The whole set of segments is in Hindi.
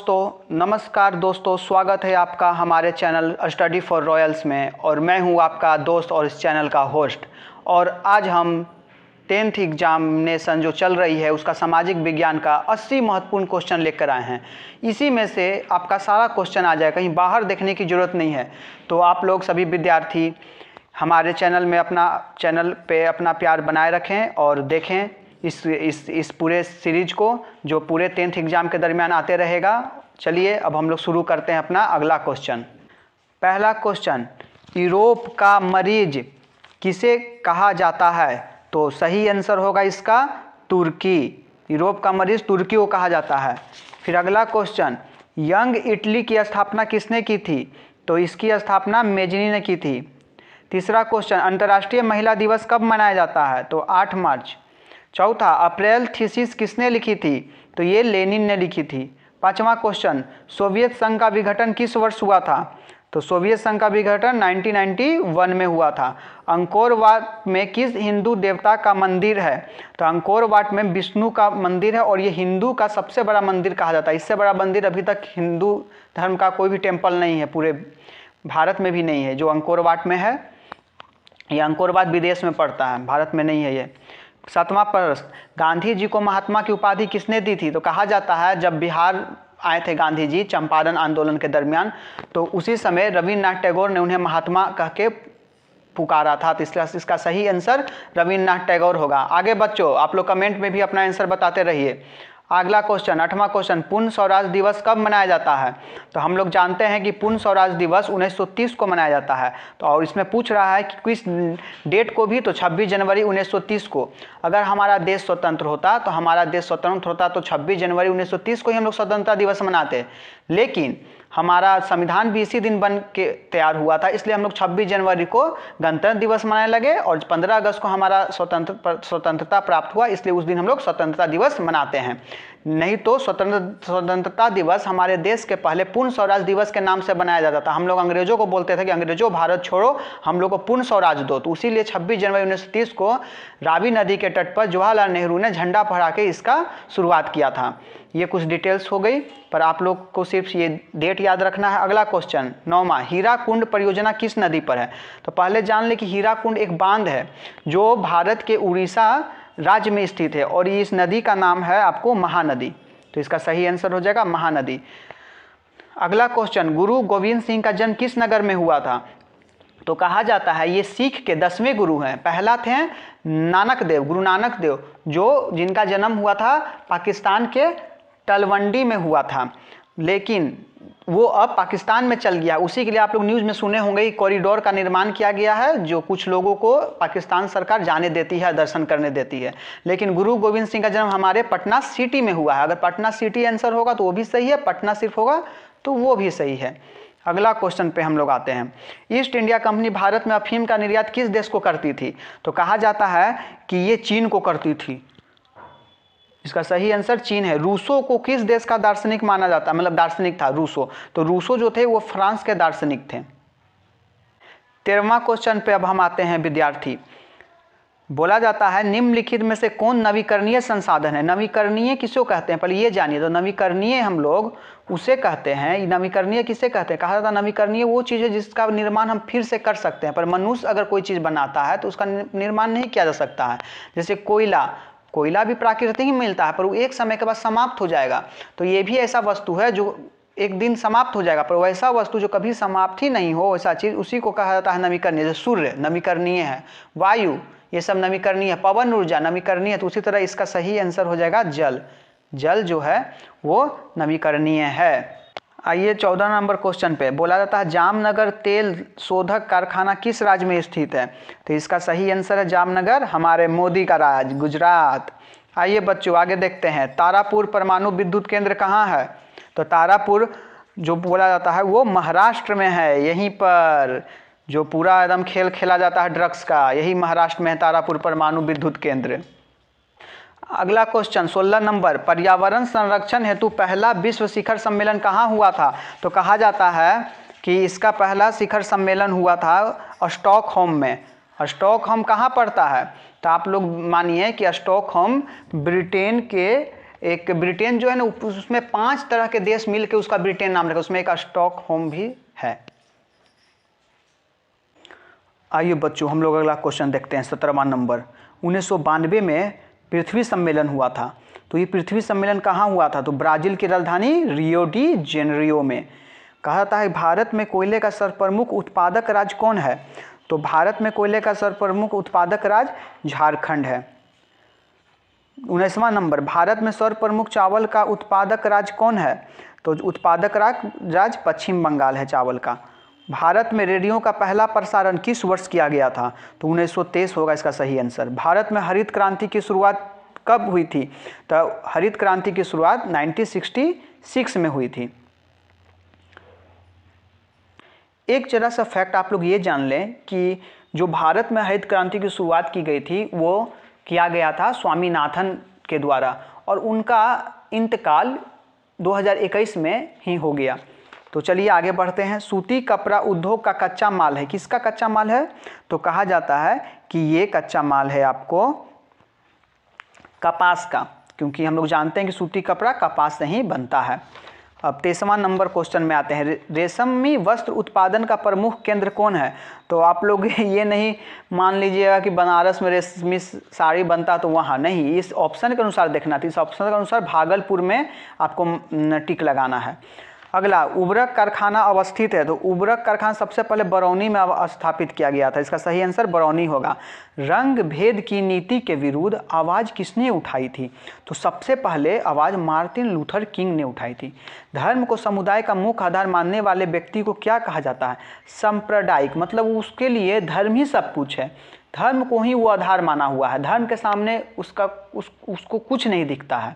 दोस्तों, नमस्कार दोस्तों, स्वागत है आपका हमारे चैनल स्टडी फॉर रॉयल्स में। और मैं हूं आपका दोस्त और इस चैनल का होस्ट। और आज हम 10th एग्जामिनेशन जो चल रही है उसका सामाजिक विज्ञान का 80 महत्वपूर्ण क्वेश्चन लेकर आए हैं। इसी में से आपका सारा क्वेश्चन आ जाए, कहीं बाहर देखने की ज़रूरत नहीं है। तो आप लोग सभी विद्यार्थी हमारे चैनल में अपना प्यार बनाए रखें और देखें इस पूरे सीरीज को जो पूरे 10th एग्ज़ाम के दरमियान आते रहेगा। चलिए अब हम लोग शुरू करते हैं अपना अगला क्वेश्चन। पहला क्वेश्चन, यूरोप का मरीज किसे कहा जाता है? तो सही आंसर होगा इसका तुर्की। यूरोप का मरीज तुर्की को कहा जाता है। फिर अगला क्वेश्चन, यंग इटली की स्थापना किसने की थी? तो इसकी स्थापना मेजनी ने की थी। तीसरा क्वेश्चन, अंतर्राष्ट्रीय महिला दिवस कब मनाया जाता है? तो 8 मार्च। चौथा, अप्रैल थीसिस किसने लिखी थी? तो ये लेनिन ने लिखी थी। पांचवा क्वेश्चन, सोवियत संघ का विघटन किस वर्ष हुआ था? तो सोवियत संघ का विघटन 1991 में हुआ था। अंकोर वाट में किस हिंदू देवता का मंदिर है? तो अंकोर वाट में विष्णु का मंदिर है और ये हिंदू का सबसे बड़ा मंदिर कहा जाता है। इससे बड़ा मंदिर अभी तक हिंदू धर्म का कोई भी टेम्पल नहीं है, पूरे भारत में भी नहीं है जो अंकोर वाट में है। ये अंकोर वाट विदेश में पड़ता है, भारत में नहीं है ये। 7वां प्रश्न, गांधी जी को महात्मा की उपाधि किसने दी थी? तो कहा जाता है जब बिहार आए थे गांधी जी चंपारण आंदोलन के दरमियान, तो उसी समय रविन्द्रनाथ टैगोर ने उन्हें महात्मा कह के पुकारा था। तो इसका सही आंसर रविन्द्रनाथ टैगोर होगा। आगे बच्चों आप लोग कमेंट में भी अपना आंसर बताते रहिए। अगला क्वेश्चन, 8वां क्वेश्चन, पूर्ण स्वराज दिवस कब मनाया जाता है? तो हम लोग जानते हैं कि पूर्ण स्वराज दिवस 1930 को मनाया जाता है। तो और इसमें पूछ रहा है कि किस डेट को भी? तो 26 जनवरी 1930 को। अगर हमारा देश स्वतंत्र होता तो 26 जनवरी 1930 को ही हम लोग स्वतंत्रता दिवस मनाते। लेकिन हमारा संविधान भी इसी दिन बन के तैयार हुआ था, इसलिए हम लोग 26 जनवरी को गणतंत्र दिवस मनाने लगे और 15 अगस्त को हमारा स्वतंत्रता प्राप्त हुआ, इसलिए उस दिन हम लोग स्वतंत्रता दिवस मनाते हैं। नहीं तो स्वतंत्रता दिवस हमारे देश के पहले पूर्ण स्वराज दिवस के नाम से बनाया जाता था। हम लोग अंग्रेजों को बोलते थे कि अंग्रेजों भारत छोड़ो, हम लोग को पूर्ण स्वराज दो। तो इसीलिए 26 जनवरी 1930 को रावी नदी के तट पर जवाहरलाल नेहरू ने झंडा फहरा के इसका शुरुआत किया था। ये कुछ डिटेल्स हो गई, पर आप लोग को सिर्फ ये डेट याद रखना है। अगला क्वेश्चन 9वां, हीराकुंड परियोजना किस नदी पर है? तो पहले जान ले कि हीराकुंड एक बांध है जो भारत के उड़ीसा राज्य में स्थित है और इस नदी का नाम है आपको महानदी। तो इसका सही आंसर हो जाएगा महानदी। अगला क्वेश्चन, गुरु गोविंद सिंह का जन्म किस नगर में हुआ था? तो कहा जाता है ये सिख के 10वें गुरु हैं। पहला थे नानक देव, गुरु नानक देव, जिनका जन्म हुआ था पाकिस्तान के तलवंडी में हुआ था, लेकिन वो अब पाकिस्तान में चल गया। उसी के लिए आप लोग न्यूज़ में सुने होंगे कॉरिडोर का निर्माण किया गया है जो कुछ लोगों को पाकिस्तान सरकार जाने देती है, दर्शन करने देती है। लेकिन गुरु गोविंद सिंह का जन्म हमारे पटना सिटी में हुआ है। अगर पटना सिटी आंसर होगा तो वो भी सही है, पटना सिर्फ होगा तो वो भी सही है। अगला क्वेश्चन पे हम लोग आते हैं, ईस्ट इंडिया कंपनी भारत में अफीम का निर्यात किस देश को करती थी? तो कहा जाता है कि ये चीन को करती थी। इसका सही आंसर चीन है। रूसो को किस देश का दार्शनिक माना जाता है? मतलब दार्शनिक था रूसो। तो रूसो जो थे वो फ्रांस के दार्शनिक थे। 13वां क्वेश्चन पे अब हम आते हैं विद्यार्थी। बोला जाता है निम्नलिखित में से कौन नवीकरणीय संसाधन है? नवीकरणीय किसको कहते हैं पहले ये जानिए। तो नवीकरणीय हम लोग उसे कहते हैं। नवीकरणीय किसे कहते हैं? कहा जाता है नवीकरणीय वो चीज़ है जिसका निर्माण हम फिर से कर सकते हैं, पर मनुष्य अगर कोई चीज़ बनाता है तो उसका निर्माण नहीं किया जा सकता है। जैसे कोयला भी प्राकृतिक ही मिलता है, पर वो एक समय के बाद समाप्त हो जाएगा। तो ये भी ऐसा वस्तु है जो एक दिन समाप्त हो जाएगा, पर वैसा वस्तु जो कभी समाप्त ही नहीं हो वैसा चीज़, उसी को कहा जाता है नवीकरणीय। जैसे सूर्य नवीकरणीय है, वायु ये सब नवीकरणीय है, पवन ऊर्जा नवीकरणीय है। तो उसी तरह इसका सही आंसर हो जाएगा जल जो है वो नवीकरणीय है। आइए 14 नंबर क्वेश्चन पे बोला जाता है जामनगर तेल शोधक कारखाना किस राज्य में स्थित है? तो इसका सही आंसर है जामनगर, हमारे मोदी का राज्य गुजरात। आइए बच्चों आगे देखते हैं, तारापुर परमाणु विद्युत केंद्र कहाँ है? तो तारापुर जो बोला जाता है वो महाराष्ट्र में है। यहीं पर जो पूरा एकदम खेल खेला जाता है ड्रग्स का, यही महाराष्ट्र में है तारापुर परमाणु विद्युत केंद्र। अगला क्वेश्चन 16 नंबर, पर्यावरण संरक्षण हेतु पहला विश्व शिखर सम्मेलन कहाँ हुआ था? तो कहा जाता है कि इसका पहला शिखर सम्मेलन हुआ था स्टॉकहोम में। स्टॉकहोम कहाँ पड़ता है? तो आप लोग मानिए कि स्टॉकहोम ब्रिटेन के एक ब्रिटेन जो है ना, उसमें 5 तरह के देश मिल के उसका ब्रिटेन नाम रखा, उसमें एक स्टॉकहोम भी है। आइए बच्चों, हम लोग अगला क्वेश्चन देखते हैं। 17वां नंबर, 1992 में पृथ्वी सम्मेलन हुआ था। तो ये पृथ्वी सम्मेलन कहाँ हुआ था? तो ब्राज़ील की राजधानी रियो डी जेनेरियो में। कहा जाता है भारत में कोयले का सर्वप्रमुख उत्पादक राज्य कौन है? तो भारत में कोयले का सर्वप्रमुख उत्पादक राज्य झारखंड है। 19वां नंबर, भारत में सर्वप्रमुख चावल का उत्पादक राज्य कौन है? तो उत्पादक राज्य पश्चिम बंगाल है चावल का। भारत में रेडियो का पहला प्रसारण किस वर्ष किया गया था? तो 1923 होगा इसका सही आंसर। भारत में हरित क्रांति की शुरुआत कब हुई थी? तो हरित क्रांति की शुरुआत 1966 में हुई थी। एक जरा सा फैक्ट आप लोग ये जान लें कि जो भारत में हरित क्रांति की शुरुआत की गई थी वो किया गया था स्वामीनाथन के द्वारा, और उनका इंतकाल 2021 में ही हो गया। तो चलिए आगे बढ़ते हैं। सूती कपड़ा उद्योग का कच्चा माल है, किसका कच्चा माल है? तो कहा जाता है कि ये कच्चा माल है आपको कपास का, क्योंकि हम लोग जानते हैं कि सूती कपड़ा कपास से ही बनता है। अब 23वां नंबर क्वेश्चन में आते हैं। रेशमी वस्त्र उत्पादन का प्रमुख केंद्र कौन है? तो आप लोग ये नहीं मान लीजिएगा कि बनारस में रेशमी साड़ी बनता तो वहाँ नहीं, इस ऑप्शन के अनुसार देखना था। इस ऑप्शन के अनुसार भागलपुर में आपको टिक लगाना है। अगला, उर्वरक कारखाना अवस्थित है। तो उर्वरक कारखाना सबसे पहले बरौनी में स्थापित किया गया था, इसका सही आंसर बरौनी होगा। रंग भेद की नीति के विरुद्ध आवाज़ किसने उठाई थी? तो सबसे पहले आवाज़ मार्टिन लूथर किंग ने उठाई थी। धर्म को समुदाय का मुख्य आधार मानने वाले व्यक्ति को क्या कहा जाता है? सांप्रदायिक, मतलब उसके लिए धर्म ही सब कुछ है, धर्म को ही वो आधार माना हुआ है, धर्म के सामने उसको कुछ नहीं दिखता है।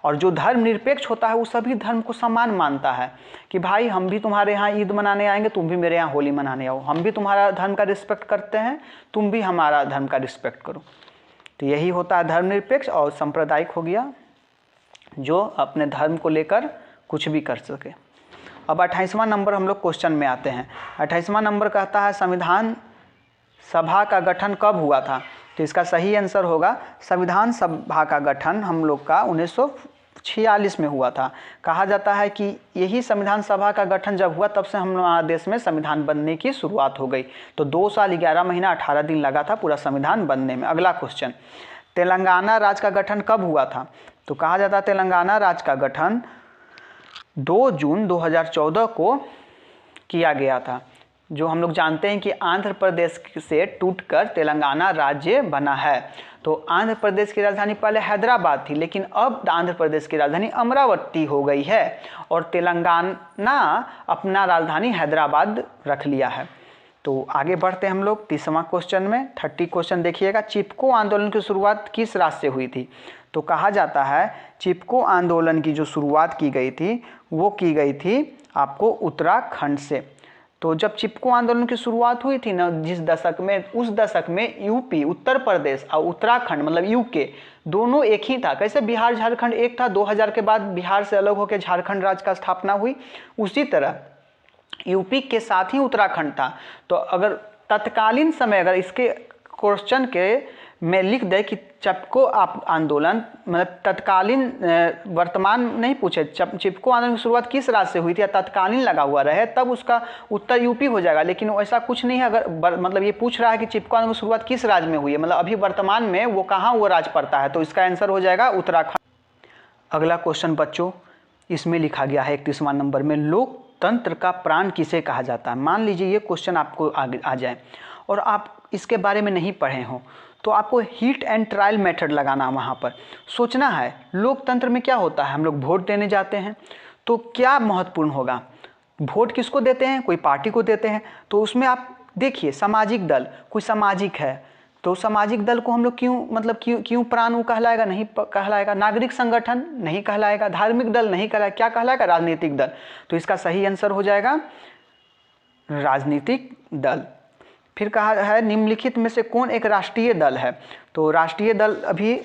और जो धर्म निरपेक्ष होता है वो सभी धर्म को समान मानता है कि भाई हम भी तुम्हारे यहाँ ईद मनाने आएंगे, तुम भी मेरे यहाँ होली मनाने आओ, हम भी तुम्हारा धर्म का रिस्पेक्ट करते हैं, तुम भी हमारा धर्म का रिस्पेक्ट करो। तो यही होता है धर्मनिरपेक्ष। और सांप्रदायिक हो गया जो अपने धर्म को लेकर कुछ भी कर सके। अब 28वां नंबर हम लोग क्वेश्चन में आते हैं। 28वां नंबर कहता है संविधान सभा का गठन कब हुआ था? तो इसका सही आंसर होगा संविधान सभा का गठन हम लोग का 1946 में हुआ था। कहा जाता है कि यही संविधान सभा का गठन जब हुआ तब से हमारे देश में संविधान बनने की शुरुआत हो गई। तो 2 साल 11 महीना 18 दिन लगा था पूरा संविधान बनने में। अगला क्वेश्चन, तेलंगाना राज्य का गठन कब हुआ था? तो कहा जाता है तेलंगाना राज्य का गठन 2 जून 2014 को किया गया था। जो हम लोग जानते हैं कि आंध्र प्रदेश से टूटकर तेलंगाना राज्य बना है। तो आंध्र प्रदेश की राजधानी पहले हैदराबाद थी, लेकिन अब आंध्र प्रदेश की राजधानी अमरावती हो गई है और तेलंगाना अपना राजधानी हैदराबाद रख लिया है। तो आगे बढ़ते हैं हम लोग 30वां क्वेश्चन में। 30 क्वेश्चन देखिएगा। चिपको आंदोलन की शुरुआत किस राज्य से हुई थी? तो कहा जाता है चिपको आंदोलन की जो शुरुआत की गई थी वो की गई थी आपको उत्तराखंड से। तो जब चिपको आंदोलन की शुरुआत हुई थी ना, जिस दशक में, उस दशक में यूपी, उत्तर प्रदेश और उत्तराखंड मतलब यूके दोनों एक ही था। कैसे बिहार झारखंड एक था, 2000 के बाद बिहार से अलग होकर झारखंड राज्य का स्थापना हुई, उसी तरह यूपी के साथ ही उत्तराखंड था। तो अगर तत्कालीन समय अगर इसके क्वेश्चन के में लिख दे कि चिपको आंदोलन मतलब तत्कालीन वर्तमान नहीं पूछे, चिपको आंदोलन की शुरुआत किस राज्य से हुई थी या तत्कालीन लगा हुआ रहे, तब उसका उत्तर यूपी हो जाएगा। लेकिन ऐसा कुछ नहीं है। अगर मतलब ये पूछ रहा है कि चिपको आंदोलन की शुरुआत किस राज्य में हुई है, मतलब अभी वर्तमान में वो कहाँ वो राज्य पड़ता है, तो इसका आंसर हो जाएगा उत्तराखंड। अगला क्वेश्चन बच्चों इसमें लिखा गया है 31वां नंबर में, लोकतंत्र का प्राण किसे कहा जाता है? मान लीजिए ये क्वेश्चन आपको आ जाए और आप इसके बारे में नहीं पढ़े हों, तो आपको हिट एंड ट्रायल मेथड लगाना, वहाँ पर सोचना है लोकतंत्र में क्या होता है। हम लोग वोट देने जाते हैं तो क्या महत्वपूर्ण होगा, वोट किसको देते हैं, कोई पार्टी को देते हैं। तो उसमें आप देखिए सामाजिक दल, कोई सामाजिक है तो सामाजिक दल को हम लोग क्यों प्राण कहलाएगा, नहीं कहलाएगा। नागरिक संगठन नहीं कहलाएगा, धार्मिक दल नहीं कहलाएगा, क्या कहलाएगा, राजनीतिक दल। तो इसका सही आंसर हो जाएगा राजनीतिक दल। फिर कहा है निम्नलिखित में से कौन एक राष्ट्रीय दल है? तो राष्ट्रीय दल अभी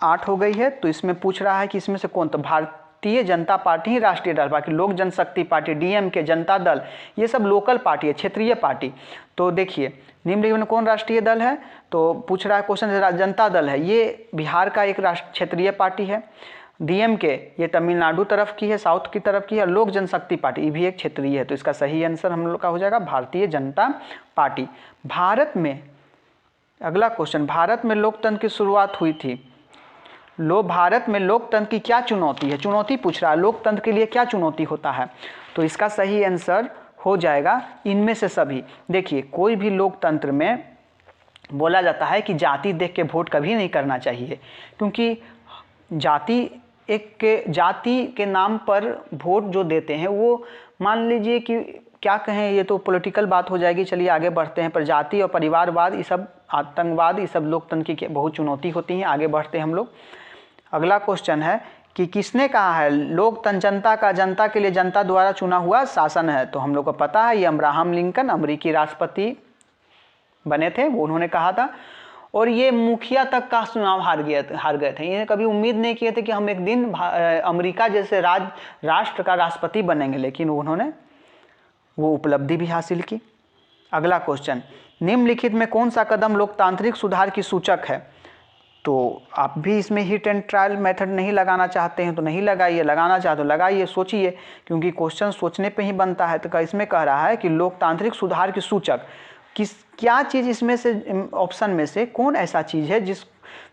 8 हो गई है, तो इसमें पूछ रहा है कि इसमें से कौन। तो भारतीय जनता पार्टी ही राष्ट्रीय दल, बाकी लोक जनशक्ति पार्टी, डीएमके, जनता दल, ये सब लोकल पार्टी है, क्षेत्रीय पार्टी। तो देखिए निम्नलिखित में कौन राष्ट्रीय दल है, तो पूछ रहा है क्वेश्चन जनता दल है, ये बिहार का एक क्षेत्रीय पार्टी है। डीएमके ये तमिलनाडु तरफ की है, साउथ की तरफ की है। लोक जनशक्ति पार्टी ये भी एक क्षेत्रीय है, तो इसका सही आंसर हम लोग का हो जाएगा भारतीय जनता पार्टी। भारत में अगला क्वेश्चन, भारत में लोकतंत्र की शुरुआत हुई थी। भारत में लोकतंत्र की क्या चुनौती है, चुनौती पूछ रहा है, लोकतंत्र के लिए क्या चुनौती होता है, तो इसका सही आंसर हो जाएगा इनमें से सभी। देखिए कोई भी लोकतंत्र में बोला जाता है कि जाति देख के वोट कभी नहीं करना चाहिए, क्योंकि जाति के नाम पर वोट जो देते हैं वो, मान लीजिए कि क्या कहें, ये तो पॉलिटिकल बात हो जाएगी, चलिए आगे बढ़ते हैं। पर जाति और परिवारवाद ये सब, आतंकवाद ये सब लोकतंत्र की बहुत चुनौती होती हैं। आगे बढ़ते हैं हम लोग। अगला क्वेश्चन है कि किसने कहा है लोकतंत्र जनता के लिए जनता द्वारा चुना हुआ शासन है, तो हम लोग को पता है ये अब्राहम लिंकन अमेरिकी राष्ट्रपति बने थे, वो उन्होंने कहा था। और ये मुखिया तक का चुनाव हार गए थे। ये कभी उम्मीद नहीं किए थे कि हम एक दिन अमेरिका जैसे राष्ट्र का राष्ट्रपति बनेंगे, लेकिन उन्होंने वो उपलब्धि भी हासिल की। अगला क्वेश्चन, निम्नलिखित में कौन सा कदम लोकतांत्रिक सुधार की सूचक है, तो आप भी इसमें हिट एंड ट्रायल मेथड नहीं लगाना चाहते हैं तो नहीं लगाइए, लगाना चाहते हो लगाइए, सोचिए, क्योंकि क्वेश्चन सोचने पे ही बनता है। तो इसमें कह रहा है कि लोकतांत्रिक सुधार की सूचक क्या चीज़ इसमें से, ऑप्शन में से कौन ऐसा चीज़ है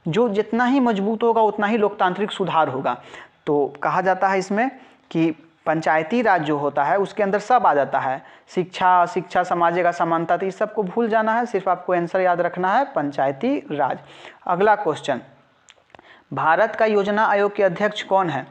जो जितना ही मजबूत होगा उतना ही लोकतांत्रिक सुधार होगा। तो कहा जाता है इसमें कि पंचायती राज जो होता है उसके अंदर सब आ जाता है, शिक्षा सामाजिक असमानता, तो इस सब को भूल जाना है, सिर्फ आपको आंसर याद रखना है पंचायती राज। अगला क्वेश्चन, भारत का योजना आयोग के अध्यक्ष कौन है,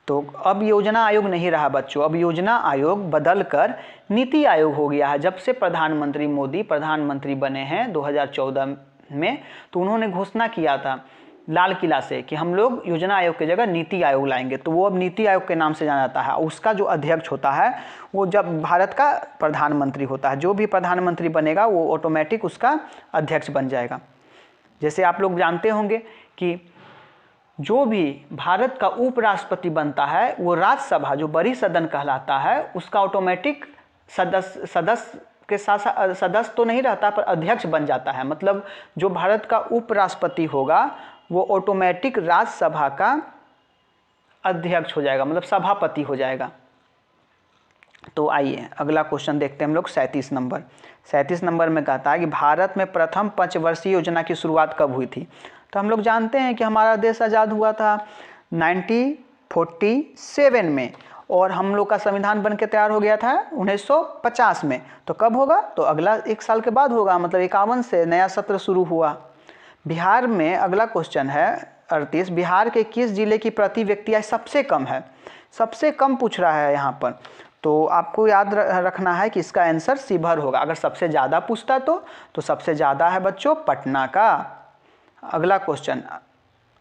तो अब योजना आयोग नहीं रहा बच्चों, अब योजना आयोग बदलकर नीति आयोग हो गया है। जब से प्रधानमंत्री मोदी प्रधानमंत्री बने हैं 2014 में, तो उन्होंने घोषणा किया था लाल किला से कि हम लोग योजना आयोग की जगह नीति आयोग लाएंगे, तो वो अब नीति आयोग के नाम से जाना जाता है। उसका जो अध्यक्ष होता है वो जब भारत का प्रधानमंत्री होता है, जो भी प्रधानमंत्री बनेगा वो ऑटोमेटिक उसका अध्यक्ष बन जाएगा। जैसे आप लोग जानते होंगे कि जो भी भारत का उपराष्ट्रपति बनता है वो राज्यसभा जो बड़ी सदन कहलाता है उसका ऑटोमेटिक सदस्य के साथ सदस्य तो नहीं रहता पर अध्यक्ष बन जाता है। मतलब जो भारत का उपराष्ट्रपति होगा वो ऑटोमेटिक राज्यसभा का अध्यक्ष हो जाएगा, मतलब सभापति हो जाएगा। तो आइए अगला क्वेश्चन देखते हैं हम लोग 37 नंबर में कहता है कि भारत में प्रथम पंचवर्षीय योजना की शुरुआत कब हुई थी। तो हम लोग जानते हैं कि हमारा देश आज़ाद हुआ था 1947 में और हम लोग का संविधान बन के तैयार हो गया था 1950 में। तो कब होगा, तो अगला 1 साल के बाद होगा, मतलब 51 से नया सत्र शुरू हुआ। बिहार में अगला क्वेश्चन है 38, बिहार के किस जिले की प्रति व्यक्ति आय सबसे कम है, सबसे कम पूछ रहा है यहाँ पर। तो आपको याद रखना है कि इसका आंसर शिवहर होगा। अगर सबसे ज़्यादा पूछता तो सबसे ज़्यादा है बच्चों पटना का। अगला क्वेश्चन,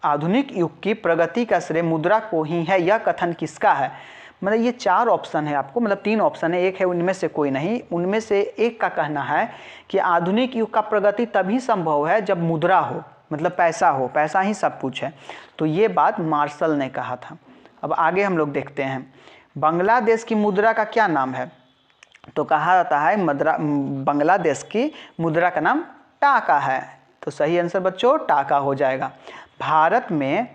आधुनिक युग की प्रगति का श्रेय मुद्रा को ही है, यह कथन किसका है। मतलब ये 4 ऑप्शन है आपको, मतलब 3 ऑप्शन है, एक है उनमें से कोई नहीं। उनमें से एक का कहना है कि आधुनिक युग का प्रगति तभी संभव है जब मुद्रा हो, मतलब पैसा हो, पैसा ही सब कुछ है। तो ये बात मार्शल ने कहा था। अब आगे हम लोग देखते हैं, बांग्लादेश की मुद्रा का क्या नाम है। तो कहा जाता है बांग्लादेश की मुद्रा का नाम टाका है। तो सही आंसर बच्चों टाका हो जाएगा। भारत में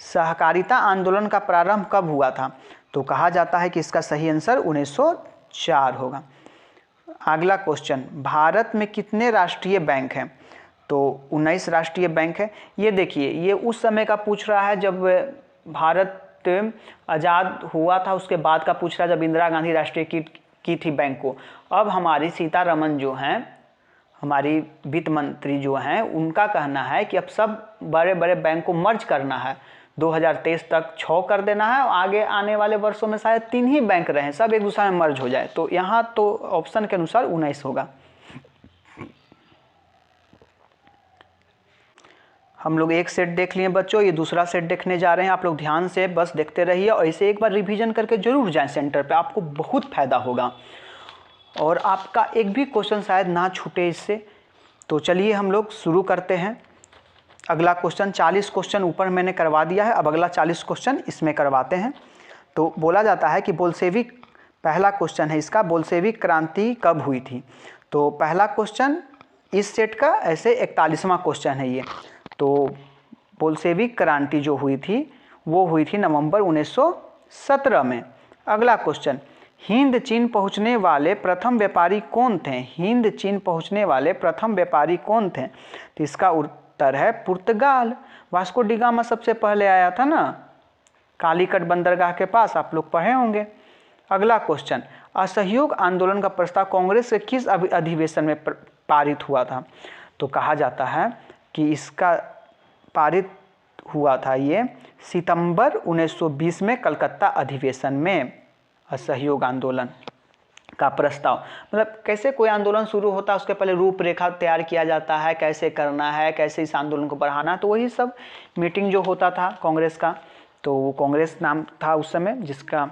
सहकारिता आंदोलन का प्रारंभ कब हुआ था। तो कहा जाता है कि इसका सही आंसर 1904 होगा। अगला क्वेश्चन, भारत में कितने राष्ट्रीय बैंक हैं। तो 19 राष्ट्रीय बैंक है। ये देखिए ये उस समय का पूछ रहा है जब भारत आज़ाद हुआ था, उसके बाद का पूछ रहा है जब इंदिरा गांधी राष्ट्रीय की थी बैंक को। अब हमारी सीतारमन जो हैं, हमारी वित्त मंत्री जो हैं, उनका कहना है कि अब सब बड़े बड़े बैंक को मर्ज करना है, 2023 तक 6 कर देना है, आगे आने वाले वर्षों में शायद 3 ही बैंक रहें, सब एक दूसरे में मर्ज हो जाए। तो यहाँ तो ऑप्शन के अनुसार 19 होगा। हम लोग एक सेट देख लिए बच्चों, ये दूसरा सेट देखने जा रहे हैं। आप लोग ध्यान से बस देखते रहिए और इसे एक बार रिवीजन करके जरूर जाएं सेंटर पे, आपको बहुत फायदा होगा और आपका एक भी क्वेश्चन शायद ना छूटे इससे। तो चलिए हम लोग शुरू करते हैं। अगला क्वेश्चन 40 क्वेश्चन ऊपर मैंने करवा दिया है, अब अगला 40 क्वेश्चन इसमें करवाते हैं। तो बोला जाता है कि बोल्शेविक, पहला क्वेश्चन है इसका, बोल्शेविक क्रांति कब हुई थी। तो पहला क्वेश्चन इस सेट का ऐसे 41वां क्वेश्चन है ये। तो बोल्शेविक क्रांति जो हुई थी वो हुई थी नवंबर 1917 में। अगला क्वेश्चन, हिंद चीन पहुंचने वाले प्रथम व्यापारी कौन थे? हिंद चीन पहुंचने वाले प्रथम व्यापारी कौन थे? तो इसका उत्तर है पुर्तगाल। वास्को डी गामा सबसे पहले आया था ना कालीकट बंदरगाह के पास, आप लोग पढ़े होंगे। अगला क्वेश्चन, असहयोग आंदोलन का प्रस्ताव कांग्रेस के किस अधिवेशन में पारित हुआ था? तो कहा जाता है कि इसका पारित हुआ था ये सितंबर 1920 में कलकत्ता अधिवेशन में असहयोग आंदोलन का प्रस्ताव। मतलब कैसे कोई आंदोलन शुरू होता है उसके पहले रूपरेखा तैयार किया जाता है, कैसे करना है, कैसे इस आंदोलन को बढ़ाना, तो वही सब मीटिंग जो होता था कांग्रेस का, तो वो कांग्रेस नाम था उस समय जिसका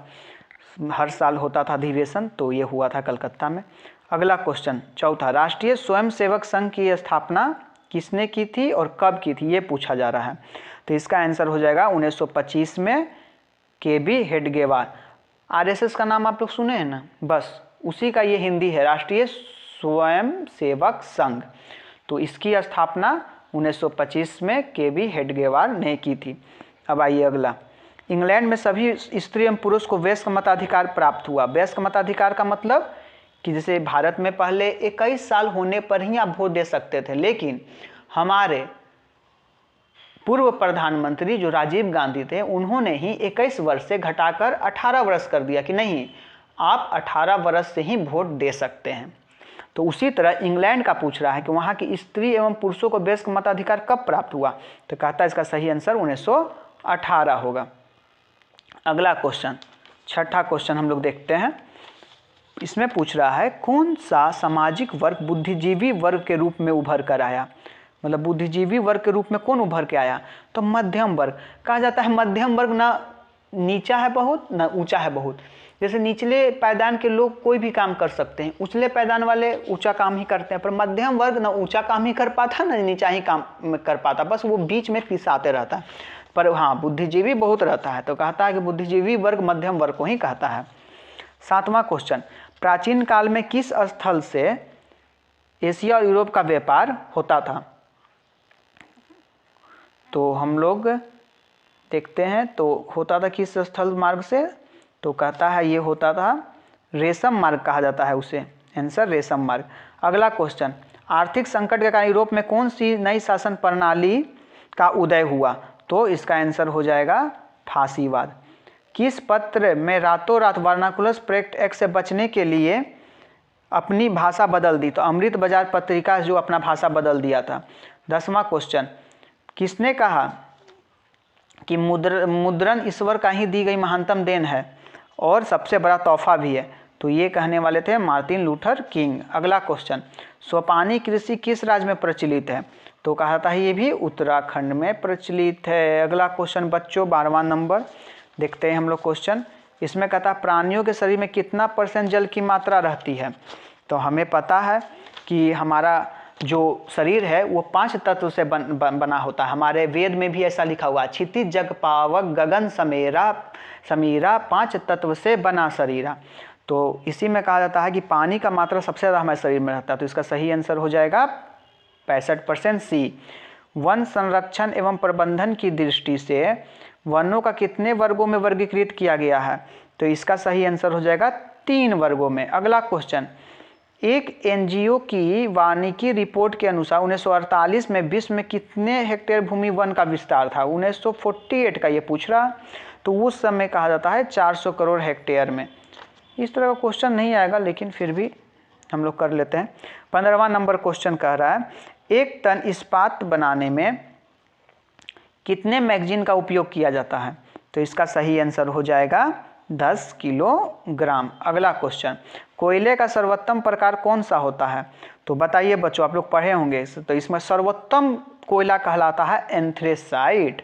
हर साल होता था अधिवेशन, तो ये हुआ था कलकत्ता में। अगला क्वेश्चन चौथा, राष्ट्रीय स्वयंसेवक संघ की स्थापना किसने की थी और कब की थी, ये पूछा जा रहा है। तो इसका आंसर हो जाएगा 1925 में के.बी. हेडगेवार। आरएसएस का नाम आप लोग सुने हैं ना, बस उसी का ये हिंदी है, राष्ट्रीय स्वयंसेवक संघ। तो इसकी स्थापना 1925 में के.बी. हेडगेवार ने की थी। अब आइए अगला, इंग्लैंड में सभी स्त्री एवं पुरुष को वयस्क मताधिकार प्राप्त हुआ। वयस्क मताधिकार का मतलब कि जैसे भारत में पहले 21 साल होने पर ही आप वोट दे सकते थे, लेकिन हमारे पूर्व प्रधानमंत्री जो राजीव गांधी थे उन्होंने ही 21 वर्ष से घटाकर 18 वर्ष कर दिया कि नहीं, आप 18 वर्ष से ही वोट दे सकते हैं। तो उसी तरह इंग्लैंड का पूछ रहा है कि वहाँ की स्त्री एवं पुरुषों को वयस्क मताधिकार कब प्राप्त हुआ, तो कहता है इसका सही आंसर 1918 होगा। अगला क्वेश्चन, छठा क्वेश्चन हम लोग देखते हैं। इसमें पूछ रहा है कौन सा सामाजिक वर्ग बुद्धिजीवी वर्ग के रूप में उभर कर आया। मतलब बुद्धिजीवी वर्ग के रूप में कौन उभर के आया, तो मध्यम वर्ग। कहा जाता है मध्यम वर्ग ना नीचा है बहुत ना ऊंचा है बहुत। जैसे निचले पायदान के लोग कोई भी काम कर सकते हैं, उचले पायदान वाले ऊंचा काम ही करते हैं, पर मध्यम वर्ग ना ऊंचा काम ही कर पाता ना नीचा ही काम कर पाता, बस वो बीच में पिसाते रहता है। पर हाँ बुद्धिजीवी बहुत रहता है, तो कहता है कि बुद्धिजीवी वर्ग मध्यम वर्ग को ही कहता है। सातवां क्वेश्चन, प्राचीन काल में किस स्थल से एशिया और यूरोप का व्यापार होता था। तो हम लोग देखते हैं तो होता था किस स्थल मार्ग से, तो कहता है ये होता था रेशम मार्ग कहा जाता है उसे, आंसर रेशम मार्ग। अगला क्वेश्चन, आर्थिक संकट के कारण यूरोप में कौन सी नई शासन प्रणाली का उदय हुआ, तो इसका आंसर हो जाएगा फांसीवाद। किस पत्र में रातों रात वर्नाकुलर प्रेक्ट एक्ट से बचने के लिए अपनी भाषा बदल दी, तो अमृत बाजार पत्रिका जो अपना भाषा बदल दिया था। 10वां क्वेश्चन, किसने कहा कि मुद्रण ईश्वर का ही दी गई महानतम देन है और सबसे बड़ा तोहफा भी है, तो ये कहने वाले थे मार्टिन लूथर किंग। अगला क्वेश्चन, सोपानी कृषि किस राज्य में प्रचलित है, तो कहा था ये भी उत्तराखंड में प्रचलित है। अगला क्वेश्चन बच्चों 12वां नंबर देखते हैं हम लोग क्वेश्चन। इसमें कहता प्राणियों के शरीर में कितना % जल की मात्रा रहती है, तो हमें पता है कि हमारा जो शरीर है वो 5 तत्व से बना होता है। हमारे वेद में भी ऐसा लिखा हुआ है, क्षितिज जग पावक गगन समीरा 5 तत्व से बना शरीरा। तो इसी में कहा जाता है कि पानी का मात्रा सबसे ज़्यादा हमारे शरीर में रहता है, तो इसका सही आंसर हो जाएगा 65% सी। वन संरक्षण एवं प्रबंधन की दृष्टि से वनों का कितने वर्गों में वर्गीकृत किया गया है, तो इसका सही आंसर हो जाएगा 3 वर्गों में। अगला क्वेश्चन, एक एनजीओ की वानिकी रिपोर्ट के अनुसार 1948 में विश्व में कितने हेक्टेयर भूमि वन का विस्तार था। 1948 का ये पूछ रहा, तो उस समय कहा जाता है 400 करोड़ हेक्टेयर में। इस तरह का क्वेश्चन नहीं आएगा लेकिन फिर भी हम लोग कर लेते हैं। 15वां नंबर क्वेश्चन कह रहा है, एक टन इस्पात बनाने में कितने मैगजीन का उपयोग किया जाता है, तो इसका सही आंसर हो जाएगा 10 किलोग्राम। अगला क्वेश्चन, कोयले का सर्वोत्तम प्रकार कौन सा होता है, तो बताइए बच्चों, आप लोग पढ़े होंगे, तो इसमें सर्वोत्तम कोयला कहलाता है एंथ्रेसाइट।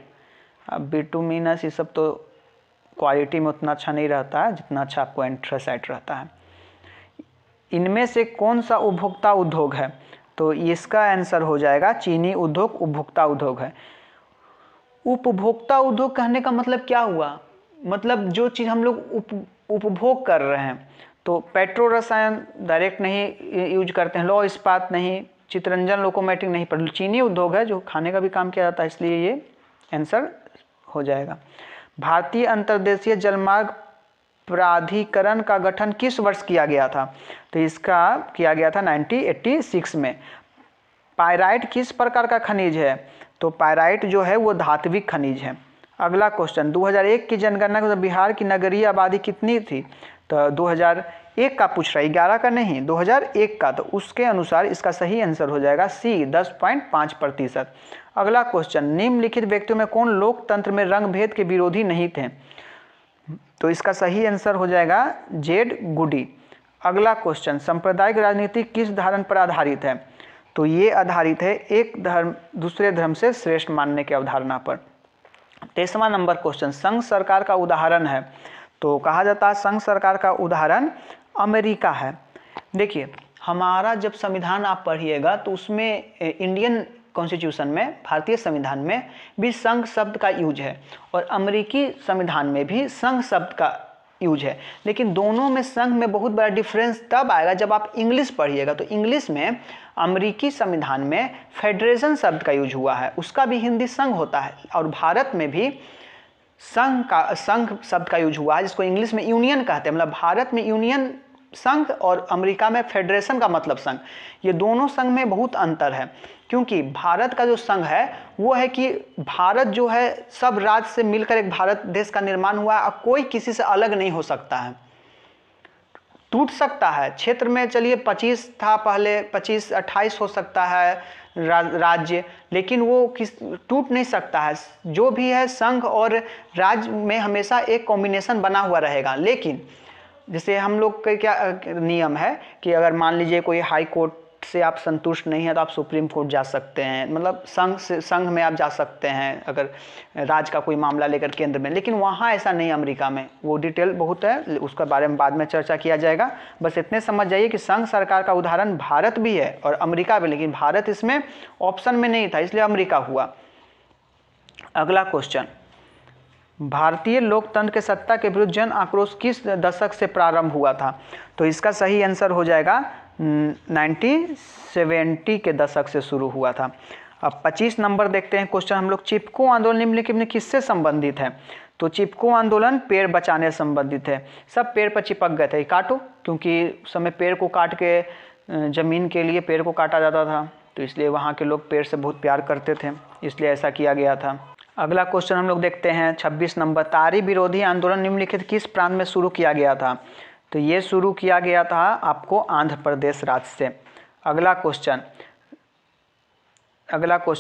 अब बिटुमिनस ये सब तो क्वालिटी में उतना अच्छा नहीं रहता है जितना अच्छा आपको एंथ्रेसाइट रहता है। इनमें से कौन सा उपभोक्ता उद्योग है, तो इसका आंसर हो जाएगा चीनी उद्योग उपभोक्ता उद्योग है। उपभोक्ता उद्योग कहने का मतलब क्या हुआ, मतलब जो चीज़ हम लोग उपभोग कर रहे हैं, तो पेट्रो रसायन डायरेक्ट नहीं यूज करते हैं, लौह इस्पात नहीं, चितरंजन लोकोमोटिव नहीं, पर चीनी उद्योग है जो खाने का भी काम किया जाता है, इसलिए ये आंसर हो जाएगा। भारतीय अंतर्देशीय जलमार्ग प्राधिकरण का गठन किस वर्ष किया गया था? तो इसका किया गया था 1986 में। पायराइट किस प्रकार का खनिज है? तो पायराइट जो है वो धात्विक खनिज है। अगला क्वेश्चन, 2001 की जनगणना के बिहार की नगरीय आबादी कितनी थी? तो 2001 का पूछ रहा है, 11 का नहीं, 2001 का। तो उसके अनुसार इसका सही आंसर हो जाएगा सी, 10.5%। अगला क्वेश्चन, निम्नलिखित व्यक्तियों में कौन लोकतंत्र में रंग भेद के विरोधी नहीं थे? तो इसका सही आंसर हो जाएगा जेड गुडी। अगला क्वेश्चन, सांप्रदायिक राजनीति किस धारणा पर आधारित है? तो ये आधारित है एक धर्म दूसरे धर्म से श्रेष्ठ मानने की अवधारणा पर। 23वां नंबर क्वेश्चन, संघ सरकार का उदाहरण है? तो कहा जाता है संघ सरकार का उदाहरण अमेरिका है। देखिए, हमारा जब संविधान आप पढ़िएगा तो उसमें इंडियन कॉन्स्टिट्यूशन में, भारतीय संविधान में भी संघ शब्द का यूज है और अमेरिकी संविधान में भी संघ शब्द का यूज है। लेकिन दोनों में संघ में बहुत बड़ा डिफरेंस तब आएगा जब आप इंग्लिश पढ़िएगा। तो इंग्लिश में अमेरिकी संविधान में फेडरेशन शब्द का यूज हुआ है, उसका भी हिंदी संघ होता है। और भारत में भी संघ शब्द का यूज हुआ है, जिसको इंग्लिश में यूनियन कहते हैं। मतलब भारत में यूनियन संघ और अमेरिका में फेडरेशन का मतलब संघ। ये दोनों संघ में बहुत अंतर है, क्योंकि भारत का जो संघ है वो है कि भारत जो है सब राज्य से मिलकर एक भारत देश का निर्माण हुआ है और कोई किसी से अलग नहीं हो सकता है। टूट सकता है क्षेत्र में, चलिए 25 था पहले, 25-28 हो सकता है राज्य, लेकिन वो टूट नहीं सकता है। जो भी है संघ और राज्य में हमेशा एक कॉम्बिनेशन बना हुआ रहेगा। लेकिन जैसे हम लोग का क्या नियम है कि अगर मान लीजिए कोई हाई कोर्ट से आप संतुष्ट नहीं है तो आप सुप्रीम कोर्ट जा सकते हैं, मतलब संघ में आप जा सकते हैं अगर राज्य का कोई मामला लेकर केंद्र में। लेकिन वहाँ ऐसा नहीं, अमेरिका में वो डिटेल बहुत है, उसके बारे में बाद में चर्चा किया जाएगा। बस इतने समझ जाइए कि संघ सरकार का उदाहरण भारत भी है और अमेरिका भी, लेकिन भारत इसमें ऑप्शन में नहीं था, इसलिए अमेरिका हुआ। अगला क्वेश्चन, भारतीय लोकतंत्र के सत्ता के विरुद्ध जन आक्रोश किस दशक से प्रारंभ हुआ था? तो इसका सही आंसर हो जाएगा 1970 के दशक से शुरू हुआ था। अब 25 नंबर देखते हैं क्वेश्चन हम लोग, चिपको आंदोलन निम्नलिखित में किससे संबंधित है? तो चिपको आंदोलन पेड़ बचाने से संबंधित है। सब पेड़ पर चिपक गए थे, काटो, क्योंकि उस समय पेड़ को काट के जमीन के लिए पेड़ को काटा जाता था, तो इसलिए वहाँ के लोग पेड़ से बहुत प्यार करते थे, इसलिए ऐसा किया गया था। अगला क्वेश्चन हम लोग देखते हैं 26 नंबर, तारी विरोधी आंदोलन निम्नलिखित किस प्रांत में शुरू किया गया था? तो ये शुरू किया गया था आपको आंध्र प्रदेश राज्य से। अगला क्वेश्चन,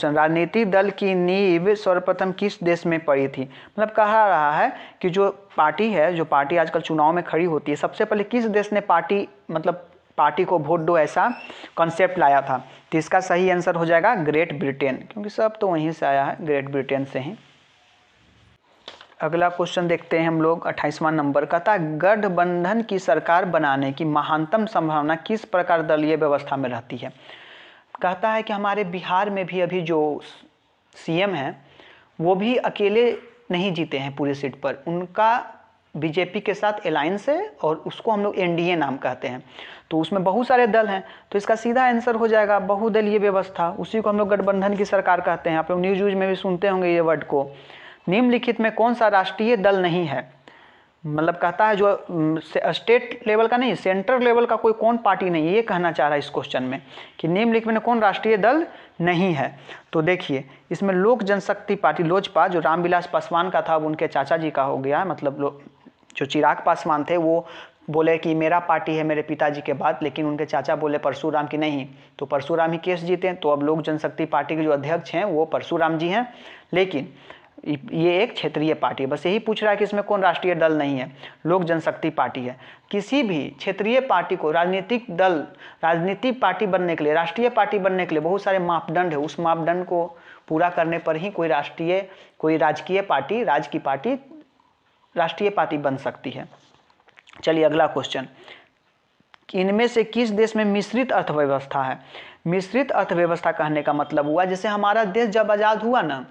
राजनीतिक दल की नींव सर्वप्रथम किस देश में पड़ी थी? मतलब कहा रहा है कि जो पार्टी आजकल चुनाव में खड़ी होती है, सबसे पहले किस देश ने पार्टी को वोट दो ऐसा कॉन्सेप्ट लाया था? तो इसका सही आंसर हो जाएगा ग्रेट ब्रिटेन, क्योंकि सब तो वहीं से आया है, ग्रेट ब्रिटेन से ही। अगला क्वेश्चन देखते हैं हम लोग 28वां नंबर का था, गठबंधन की सरकार बनाने की महानतम संभावना किस प्रकार दलीय व्यवस्था में रहती है? कहता है कि हमारे बिहार में भी अभी जो सीएम हैं वो भी अकेले नहीं जीते हैं पूरी सीट पर, उनका बीजेपी के साथ अलायंस है और उसको हम लोग एनडीए नाम कहते हैं। तो उसमें बहुत सारे दल हैं, तो इसका सीधा आंसर हो जाएगा बहुदलीय व्यवस्था, उसी को हम लोग गठबंधन की सरकार कहते हैं। आप लोग न्यूज में भी सुनते होंगे ये वर्ड को। निम्नलिखित में कौन सा राष्ट्रीय दल नहीं है? मतलब कहता है जो स्टेट लेवल का नहीं, सेंट्रल लेवल का कोई कौन पार्टी नहीं है, ये कहना चाह रहा है इस क्वेश्चन में कि निम्नलिखित में कौन राष्ट्रीय दल नहीं है। तो देखिए इसमें लोक जनशक्ति पार्टी लोजपा जो रामविलास पासवान का था, अब उनके चाचा जी का हो गया, मतलब जो चिराग पासवान थे वो बोले कि मेरा पार्टी है मेरे पिताजी के बाद, लेकिन उनके चाचा बोले परशुराम की नहीं, तो परशुराम ही केस जीते। तो अब लोक जनशक्ति पार्टी के जो अध्यक्ष हैं वो परशुराम जी हैं, लेकिन ये एक क्षेत्रीय पार्टी है। बस यही पूछ रहा है कि इसमें कौन राष्ट्रीय दल नहीं है, लोक जनशक्ति पार्टी है। किसी भी क्षेत्रीय पार्टी को राजनीतिक पार्टी बनने के लिए, राष्ट्रीय पार्टी बनने के लिए बहुत सारे मापदंड है, उस मापदंड को पूरा करने पर ही कोई राजकीय पार्टी, राज्य की पार्टी राष्ट्रीय पार्टी बन सकती है। चलिए अगला क्वेश्चन, इनमें से किस देश में मिश्रित अर्थव्यवस्था है? मिश्रित अर्थव्यवस्था कहने का मतलब हुआ जैसे हमारा देश जब आज़ाद हुआ ना,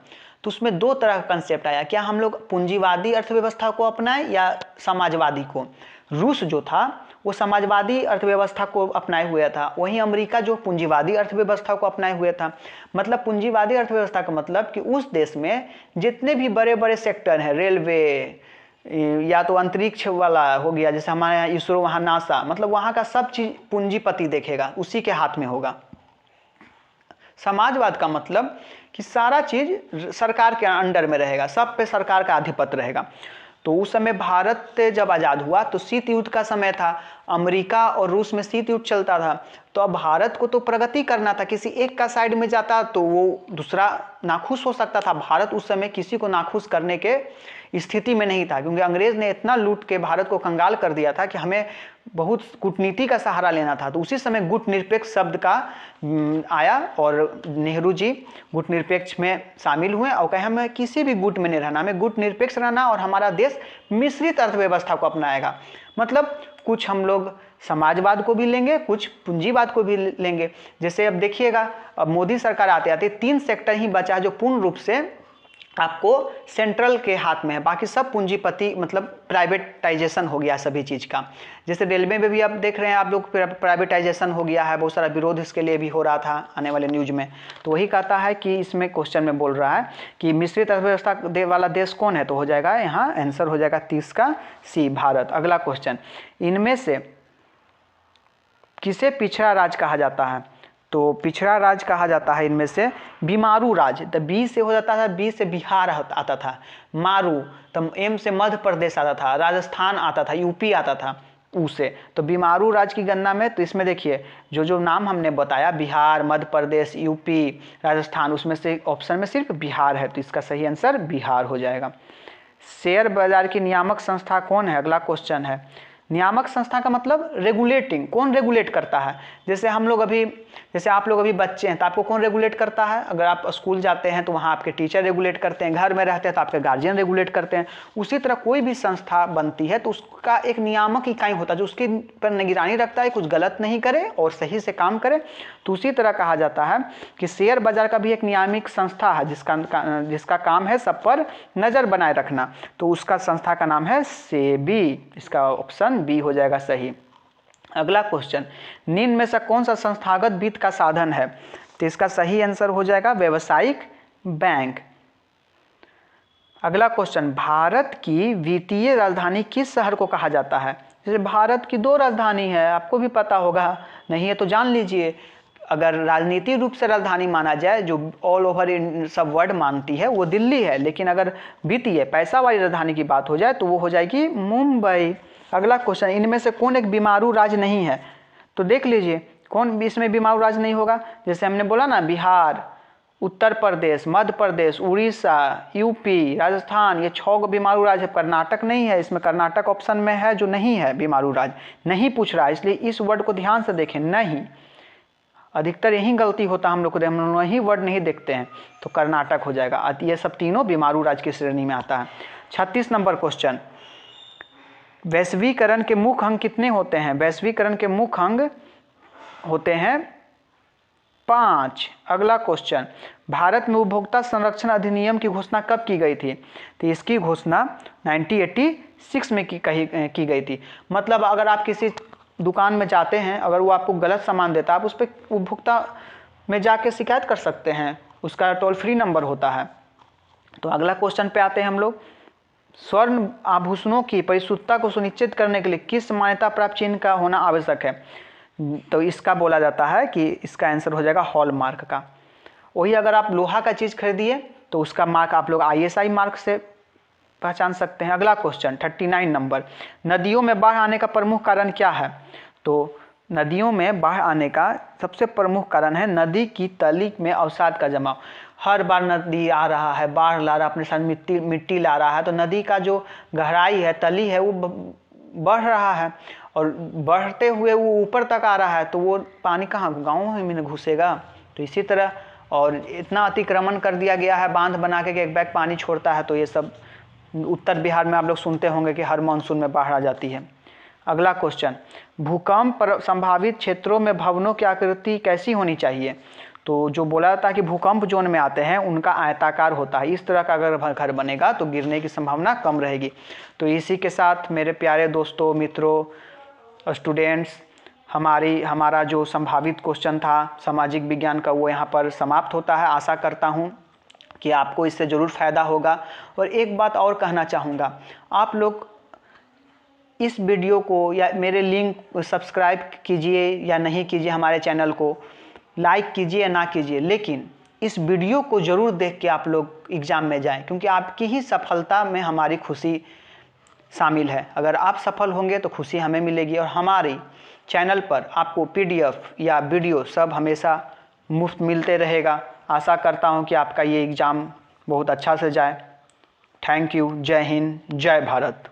तो उसमें दो तरह का कंसेप्ट आया, क्या हम लोग पूंजीवादी अर्थव्यवस्था को अपनाएं या समाजवादी को। रूस जो था वो समाजवादी अर्थव्यवस्था को अपनाए हुए था, वहीं अमेरिका जो पूंजीवादी अर्थव्यवस्था को अपनाए हुए था। मतलब पूंजीवादी अर्थव्यवस्था का मतलब कि उस देश में जितने भी बड़े बड़े सेक्टर हैं, रेलवे या तो अंतरिक्ष वाला हो गया, जैसे हमारे यहाँ इसरो, वहाँ नासा, मतलब वहाँ का सब चीज़ पूंजीपति देखेगा, उसी के हाथ में होगा। समाजवाद का मतलब कि सारा चीज़ सरकार के अंडर में रहेगा, सब पे सरकार का आधिपत्य रहेगा। तो उस समय भारत जब आज़ाद हुआ तो शीत युद्ध का समय था, अमेरिका और रूस में शीत युद्ध चलता था। तो अब भारत को तो प्रगति करना था, किसी एक का साइड में जाता तो वो दूसरा नाखुश हो सकता था। भारत उस समय किसी को नाखुश करने के स्थिति में नहीं था, क्योंकि अंग्रेज ने इतना लूट के भारत को कंगाल कर दिया था कि हमें बहुत कूटनीति का सहारा लेना था। तो उसी समय गुटनिरपेक्ष शब्द का आया और नेहरू जी गुटनिरपेक्ष में शामिल हुए और कहे हमें किसी भी गुट में नहीं रहना, हमें गुटनिरपेक्ष रहना और हमारा देश मिश्रित अर्थव्यवस्था को अपनाएगा। मतलब कुछ हम लोग समाजवाद को भी लेंगे, कुछ पूंजीवाद को भी लेंगे। जैसे अब देखिएगा, अब मोदी सरकार आते आते 3 सेक्टर ही बचा है जो पूर्ण रूप से आपको सेंट्रल के हाथ में है, बाकी सब पूंजीपति मतलब प्राइवेटाइजेशन हो गया सभी चीज़ का। जैसे रेलवे में भी आप देख रहे हैं आप लोग प्राइवेटाइजेशन हो गया है, बहुत सारा विरोध इसके लिए भी हो रहा था आने वाले न्यूज में। तो वही कहता है कि इसमें क्वेश्चन में बोल रहा है कि मिश्रित अर्थव्यवस्था वाला देश कौन है, तो हो जाएगा यहाँ आंसर हो जाएगा 30 का सी, भारत। अगला क्वेश्चन, इनमें से किसे पिछड़ा राज्य कहा जाता है, तो पिछड़ा राज्य कहा जाता है इनमें से बीमारू राज्य। तो बी से हो जाता था, बी से बिहार आता था, मारू, तो एम से मध्य प्रदेश आता था, राजस्थान आता था, यूपी आता था ऊ से। तो बीमारू राज्य की गणना में तो इसमें देखिए जो जो नाम हमने बताया, बिहार, मध्य प्रदेश, यूपी, राजस्थान, उसमें से ऑप्शन में सिर्फ बिहार है, तो इसका सही आंसर बिहार हो जाएगा। शेयर बाजार की नियामक संस्था कौन है, अगला क्वेश्चन है। नियामक संस्था का मतलब रेगुलेटिंग, कौन रेगुलेट करता है। जैसे हम लोग अभी, जैसे आप लोग अभी बच्चे हैं तो आपको कौन रेगुलेट करता है, अगर आप स्कूल जाते हैं तो वहाँ आपके टीचर रेगुलेट करते हैं, घर में रहते हैं तो आपके गार्जियन रेगुलेट करते हैं। उसी तरह कोई भी संस्था बनती है तो उसका एक नियामक इकाई होता है जो उसके पर निगरानी रखता है, कुछ गलत नहीं करे और सही से काम करे। तो उसी तरह कहा जाता है कि शेयर बाजार का भी एक नियामक संस्था है जिसका काम है सब पर नज़र बनाए रखना, तो उसका संस्था का नाम है सेबी, इसका ऑप्शन बी हो जाएगा सही। अगला क्वेश्चन, निम्न में से कौन सा संस्थागत वित्त का साधन है, तो इसका सही आंसर हो जाएगा व्यावसायिक बैंक। अगला क्वेश्चन, भारत की वित्तीय राजधानी किस शहर को कहा जाता है। जैसे भारत की 2 राजधानी है, आपको भी पता होगा, नहीं है तो जान लीजिए। अगर राजनीतिक रूप से राजधानी माना जाए, जो ऑल ओवर इन सब वर्ल्ड मानती है, वो दिल्ली है, लेकिन अगर वित्तीय पैसा वाली राजधानी की बात हो जाए तो वो हो जाएगी मुंबई। अगला क्वेश्चन, इनमें से कौन एक बीमारू राज्य नहीं है, तो देख लीजिए कौन इसमें बीमारू राज्य नहीं होगा। जैसे हमने बोला ना, बिहार, उत्तर प्रदेश, मध्य प्रदेश, उड़ीसा, यूपी, राजस्थान, ये 6 बीमारू राज्य है। कर्नाटक नहीं है इसमें, कर्नाटक ऑप्शन में है जो नहीं है बीमारू राज्य, नहीं पूछ रहा है, इसलिए इस वर्ड को ध्यान से देखें। नहीं, अधिकतर यही गलती होता है हम लोग को, हम लोग यही वर्ड नहीं देखते हैं, तो कर्नाटक हो जाएगा। ये सब तीनों बीमारू राज्य की श्रेणी में आता है। 36 नंबर क्वेश्चन, वैश्वीकरण के मुख्य अंग कितने होते हैं। वैश्वीकरण के मुख्य अंग होते हैं 5। अगला क्वेश्चन, भारत में उपभोक्ता संरक्षण अधिनियम की घोषणा कब की गई थी, तो इसकी घोषणा 1986 में की गई थी। मतलब अगर आप किसी दुकान में जाते हैं, अगर वो आपको गलत सामान देता है, आप उस पर उपभोक्ता में जाके शिकायत कर सकते हैं, उसका टोल फ्री नंबर होता है। तो अगला क्वेश्चन पे आते हैं हम लोग, स्वर्ण आभूषणों की परिशुद्धता को सुनिश्चित करने के लिए किस मान्यता प्राप्त चिन्ह का होना आवश्यक है, तो इसका बोला जाता है कि इसका आंसर हो जाएगा हॉलमार्क का। वही अगर आप लोहा का चीज़ खरीदिए तो उसका मार्क आप लोग ISI मार्क से पहचान सकते हैं। अगला क्वेश्चन 39 नंबर, नदियों में बाढ़ आने का प्रमुख कारण क्या है, तो नदियों में बाढ़ आने का सबसे प्रमुख कारण है नदी की तली में अवसाद का जमाव। हर बार नदी आ रहा है, बाढ़ ला रहा है, अपने साथ मिट्टी ला रहा है, तो नदी का जो गहराई है, तली है, वो बढ़ रहा है और बढ़ते हुए वो ऊपर तक आ रहा है, तो वो पानी कहाँ गाँव में घुसेगा। तो इसी तरह और इतना अतिक्रमण कर दिया गया है, बांध बना के एक बैग पानी छोड़ता है, तो ये सब उत्तर बिहार में आप लोग सुनते होंगे कि हर मानसून में बाढ़ आ जाती है। अगला क्वेश्चन, भूकंप संभावित क्षेत्रों में भवनों की आकृति कैसी होनी चाहिए, तो जो बोला जाता है कि भूकंप जोन में आते हैं उनका आयताकार होता है, इस तरह का अगर घर बनेगा तो गिरने की संभावना कम रहेगी। तो इसी के साथ मेरे प्यारे दोस्तों, मित्रों, स्टूडेंट्स, हमारा जो संभावित क्वेश्चन था सामाजिक विज्ञान का वो यहाँ पर समाप्त होता है। आशा करता हूँ कि आपको इससे ज़रूर फ़ायदा होगा। और एक बात और कहना चाहूँगा, आप लोग इस वीडियो को या मेरे लिंक सब्सक्राइब कीजिए या नहीं कीजिए, हमारे चैनल को लाइक कीजिए या ना कीजिए, लेकिन इस वीडियो को ज़रूर देख के आप लोग एग्ज़ाम में जाएं, क्योंकि आपकी ही सफलता में हमारी खुशी शामिल है। अगर आप सफल होंगे तो खुशी हमें मिलेगी। और हमारी चैनल पर आपको PDF या वीडियो सब हमेशा मुफ्त मिलते रहेगा। आशा करता हूँ कि आपका ये एग्ज़ाम बहुत अच्छा से जाए। Thank you. जय हिंद, जय भारत।